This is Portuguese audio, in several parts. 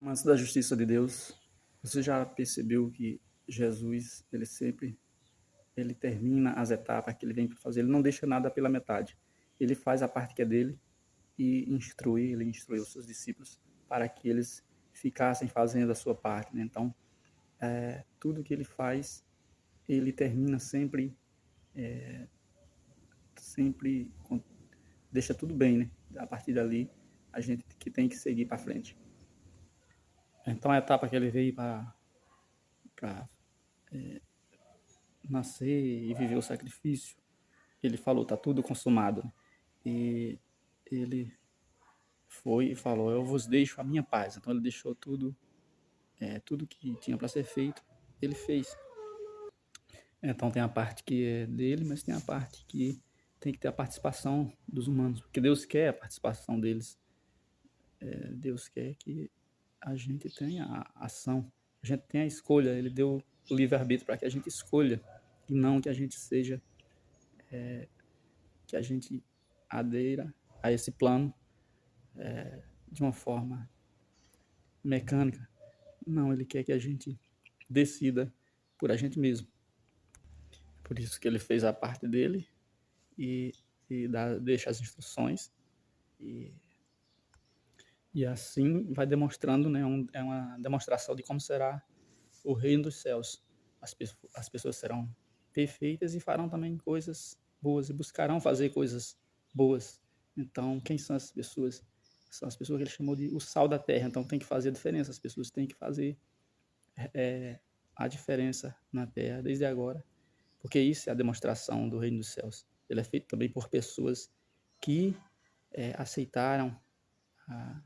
Antes da justiça de Deus, você já percebeu que Jesus, ele termina as etapas que ele vem para fazer, ele não deixa nada pela metade. Ele faz a parte que é dele e ele instrui os seus discípulos para que eles ficassem fazendo a sua parte, né? Então, tudo que ele faz, ele termina sempre deixa tudo bem, né? A partir dali, a gente que tem que seguir para frente. Então, a etapa que ele veio para nascer e viver o sacrifício, ele falou, tá tudo consumado. E ele foi e falou, eu vos deixo a minha paz. Então ele deixou tudo que tinha para ser feito, ele fez. Então tem a parte que é dele, mas tem a parte que tem que ter a participação dos humanos, porque Deus quer a participação deles. Deus quer que a gente tenha a ação, a gente tenha a escolha. Ele deu o livre-arbítrio para que a gente escolha e não que a gente seja, que a gente adeira a esse plano de uma forma mecânica. Não, ele quer que a gente decida por a gente mesmo. Por isso que ele fez a parte dele e, deixa as instruções e, e assim vai demonstrando, né? É uma demonstração de como será o reino dos céus. As pessoas serão perfeitas e farão também coisas boas e buscarão fazer coisas boas. Então, quem são as pessoas? São as pessoas que ele chamou de o sal da terra. Então, tem que fazer a diferença. As pessoas têm que fazer a diferença na terra desde agora, porque isso é a demonstração do reino dos céus. Ele é feito também por pessoas que aceitaram a,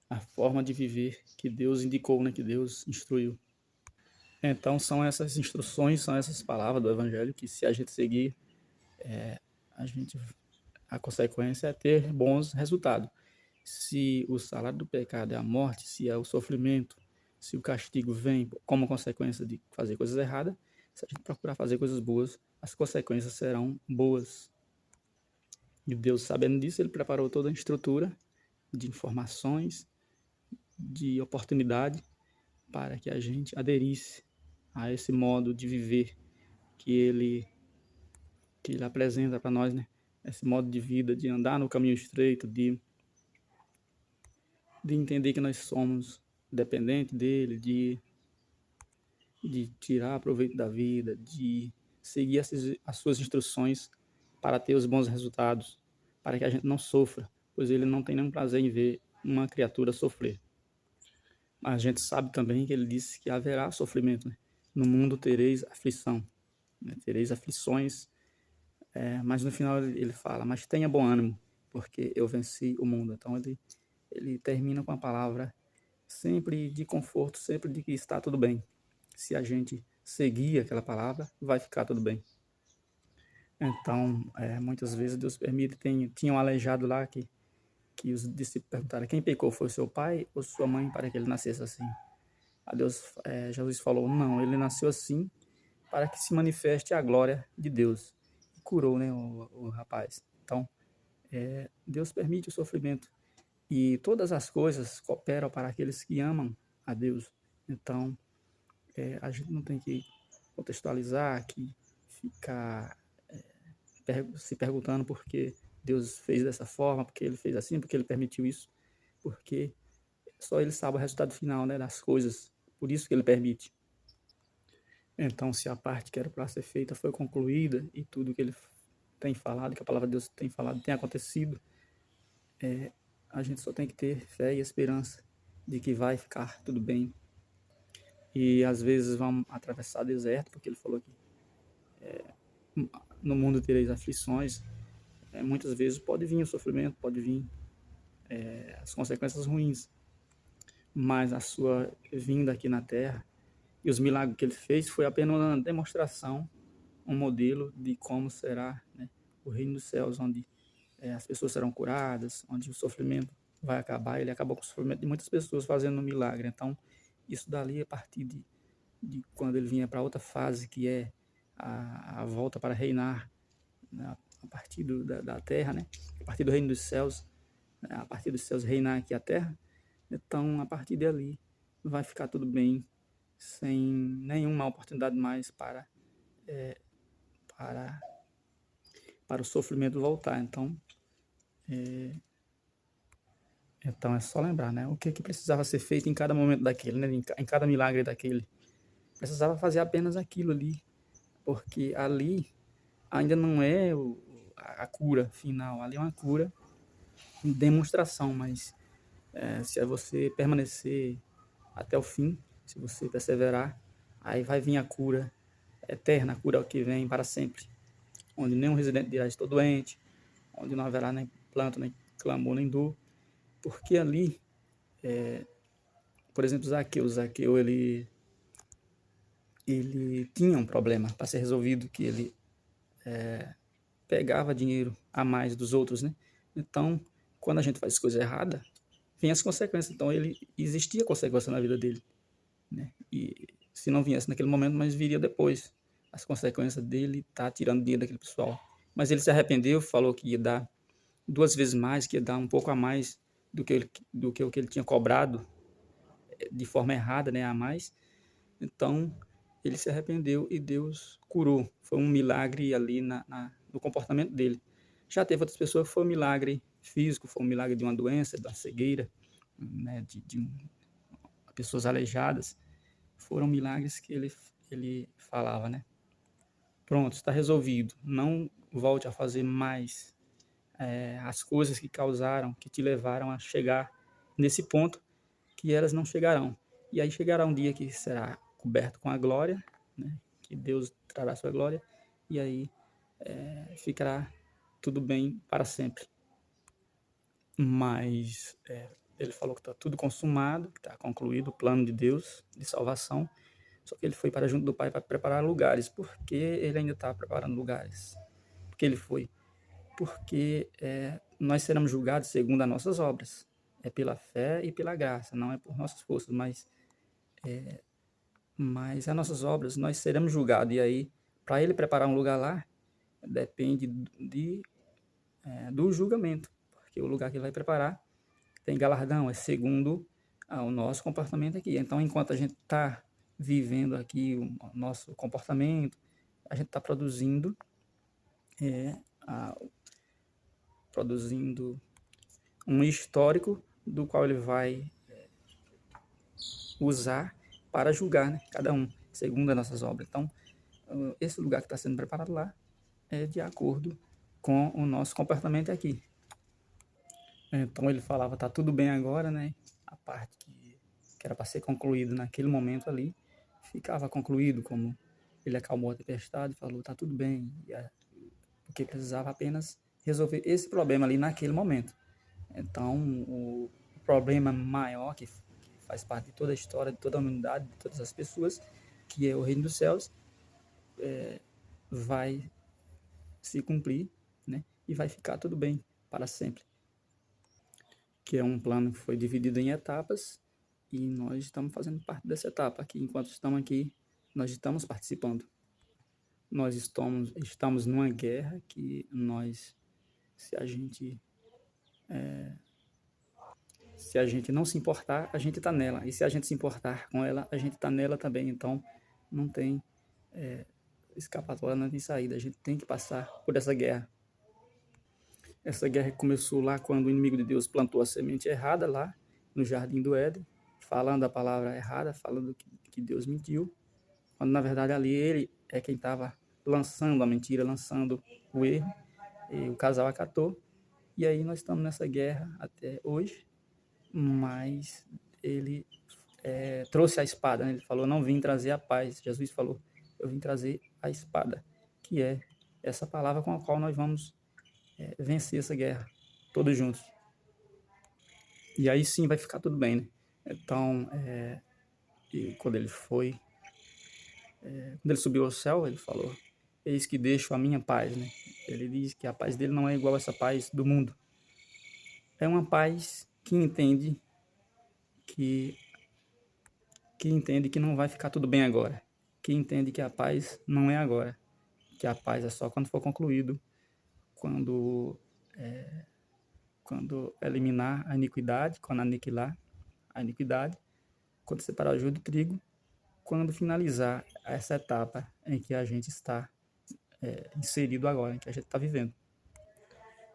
a forma de viver que Deus indicou, né, que Deus instruiu. Então são essas instruções, são essas palavras do Evangelho que se a gente seguir, a gente a consequência é ter bons resultados. Se o salário do pecado é a morte, se é o sofrimento, se o castigo vem como consequência de fazer coisas erradas, se a gente procurar fazer coisas boas, as consequências serão boas. E Deus, sabendo disso, ele preparou toda a estrutura de informações, de oportunidade para que a gente aderisse a esse modo de viver que ele apresenta para nós, né? Esse modo de vida, de andar no caminho estreito, de entender que nós somos dependentes dele, de tirar proveito da vida, de seguir as suas instruções para ter os bons resultados, para que a gente não sofra, pois ele não tem nenhum prazer em ver uma criatura sofrer. Mas a gente sabe também que ele disse que haverá sofrimento, né? No mundo tereis aflição, né? Tereis aflições, mas no final ele fala, mas tenha bom ânimo, porque eu venci o mundo. Então ele termina com a palavra sempre de conforto, sempre de que está tudo bem. Se a gente seguir aquela palavra, vai ficar tudo bem. Então, muitas vezes Deus permite, tinha um aleijado lá que os discípulos perguntaram, quem pecou, foi seu pai ou sua mãe para que ele nascesse assim? Jesus falou, não, ele nasceu assim para que se manifeste a glória de Deus. E curou, né, o rapaz. Então, Deus permite o sofrimento e todas as coisas cooperam para aqueles que amam a Deus. Então, a gente não tem que contextualizar, que ficar se perguntando por que Deus fez dessa forma, porque ele fez assim, porque ele permitiu isso, porque só ele sabe o resultado final, né, das coisas, por isso que ele permite. Então, se a parte que era para ser feita foi concluída e tudo que ele tem falado, que a palavra de Deus tem falado, tem acontecido, a gente só tem que ter fé e esperança de que vai ficar tudo bem. E às vezes vamos atravessar deserto, porque ele falou que no mundo tereis aflições. Muitas vezes pode vir o sofrimento, pode vir as consequências ruins, mas a sua vinda aqui na Terra e os milagres que ele fez foi apenas uma demonstração, um modelo de como será, né, o reino dos céus, onde as pessoas serão curadas, onde o sofrimento vai acabar. Ele acabou com o sofrimento de muitas pessoas fazendo um milagre. Então, isso dali, a partir de quando ele vinha para outra fase, que é a volta para reinar, né, a partir da terra, né, a partir do reino dos céus, né, a partir dos céus reinar aqui a terra, Então, a partir dali, vai ficar tudo bem, sem nenhuma oportunidade mais para, para o sofrimento voltar. Então é só lembrar, né? O que precisava ser feito em cada momento daquele, né? Em cada milagre daquele. Precisava fazer apenas aquilo ali, porque ali ainda não é a cura final, ali é uma cura em demonstração, mas se você permanecer até o fim, se você perseverar, aí vai vir a cura eterna, a cura que vem para sempre, onde nenhum residente dirá estou doente, onde não haverá nem planto, nem clamor, nem dor, porque ali, por exemplo, Zaqueu ele tinha um problema para ser resolvido, que ele pegava dinheiro a mais dos outros, né? Então, quando a gente faz coisa errada, vem as consequências. Então, ele existia consequência na vida dele, né? E se não viesse naquele momento, mas viria depois. As consequências dele tá tirando dinheiro daquele pessoal. Mas ele se arrependeu, falou que ia dar 2 vezes mais, que ia dar um pouco a mais do que o que ele tinha cobrado de forma errada, né, a mais. Então, ele se arrependeu e Deus curou. Foi um milagre ali no comportamento dele. Já teve outras pessoas que foi um milagre físico, foi um milagre de uma doença, da cegueira, né, de pessoas aleijadas. Foram milagres que ele falava, né? Pronto, está resolvido. Não volte a fazer mais as coisas que causaram, que te levaram a chegar nesse ponto, que elas não chegarão. E aí chegará um dia que será coberto com a glória, né? Que Deus trará sua glória, e aí ficará tudo bem para sempre. Mas ele falou que está tudo consumado, que está concluído o plano de Deus de salvação, só que ele foi para junto do Pai para preparar lugares. Por que ele ainda está preparando lugares? Porque ele foi? Porque nós seremos julgados segundo as nossas obras. É pela fé e pela graça, não é por nossas forças, mas as nossas obras nós seremos julgados. E aí, para ele preparar um lugar lá, depende do julgamento, porque o lugar que ele vai preparar tem galardão, é segundo o nosso comportamento aqui. Então, enquanto a gente está vivendo aqui o nosso comportamento, a gente está é, a, produzindo um histórico do qual ele vai usar para julgar, né, cada um, segundo as nossas obras. Então, esse lugar que está sendo preparado lá é de acordo com o nosso comportamento aqui. Então ele falava, tá tudo bem agora, né? A parte que era para ser concluído naquele momento ali, ficava concluído, como ele acalmou a tempestade, falou, tá tudo bem, porque precisava apenas resolver esse problema ali naquele momento. Então, o problema maior que faz parte de toda a história, de toda a humanidade, de todas as pessoas, que é o reino dos céus, vai se cumprir, né? E vai ficar tudo bem para sempre. Que é um plano que foi dividido em etapas e nós estamos fazendo parte dessa etapa aqui. Enquanto estamos aqui, nós estamos participando. Nós estamos numa guerra que nós, se a gente se a gente não se importar, a gente está nela. E se a gente se importar com ela, a gente está nela também. Então, não tem escapatória, não tem saída. A gente tem que passar por essa guerra. Essa guerra começou lá quando o inimigo de Deus plantou a semente errada lá no Jardim do Éden, falando a palavra errada, falando que Deus mentiu, quando na verdade ali ele é quem estava lançando a mentira, lançando o erro, e o casal acatou. E aí nós estamos nessa guerra até hoje, mas ele trouxe a espada, né? Ele falou, não vim trazer a paz. Jesus falou, eu vim trazer a espada, que é essa palavra com a qual nós vamos vencer essa guerra, todos juntos. E aí sim vai ficar tudo bem, né? Então, e quando ele subiu ao céu, ele falou, eis que deixo a minha paz, né? Ele diz que a paz dele não é igual a essa paz do mundo. É uma paz que, que entende que não vai ficar tudo bem agora, que entende que a paz não é agora, que a paz é só quando for concluído, quando, quando eliminar a iniquidade, quando aniquilar, a iniquidade, quando separar o joio do trigo, quando finalizar essa etapa em que a gente está inserido agora, em que a gente está vivendo.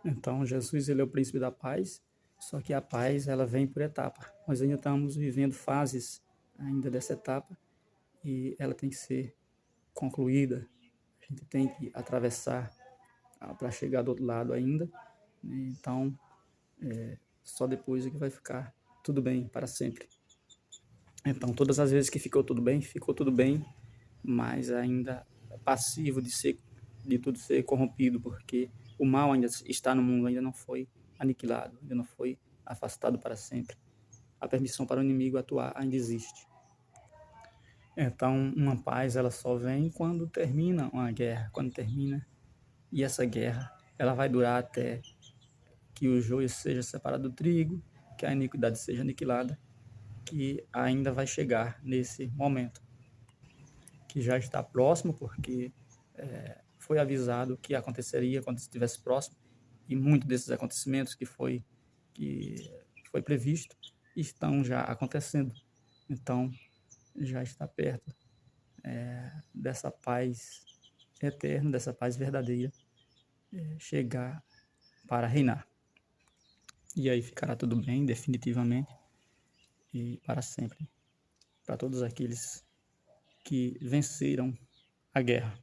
Então, Jesus, ele é o príncipe da paz, só que a paz, ela vem por etapa. Nós ainda estamos vivendo fases ainda dessa etapa e ela tem que ser concluída. A gente tem que atravessar para chegar do outro lado ainda. Então, só depois é que vai ficar tudo bem para sempre. Então, todas as vezes que ficou tudo bem, mas ainda passivo de tudo ser corrompido, porque o mal ainda está no mundo, ainda não foi aniquilado, ainda não foi afastado para sempre. A permissão para o inimigo atuar ainda existe. Então, uma paz ela só vem quando termina uma guerra, quando termina, e essa guerra ela vai durar até que o joio seja separado do trigo, que a iniquidade seja aniquilada, que ainda vai chegar nesse momento, que já está próximo, porque foi avisado que aconteceria quando estivesse próximo, e muitos desses acontecimentos que foi previsto estão já acontecendo. Então, já está perto dessa paz eterna, dessa paz verdadeira, chegar para reinar. E aí ficará tudo bem, definitivamente, e para sempre, para todos aqueles que venceram a guerra.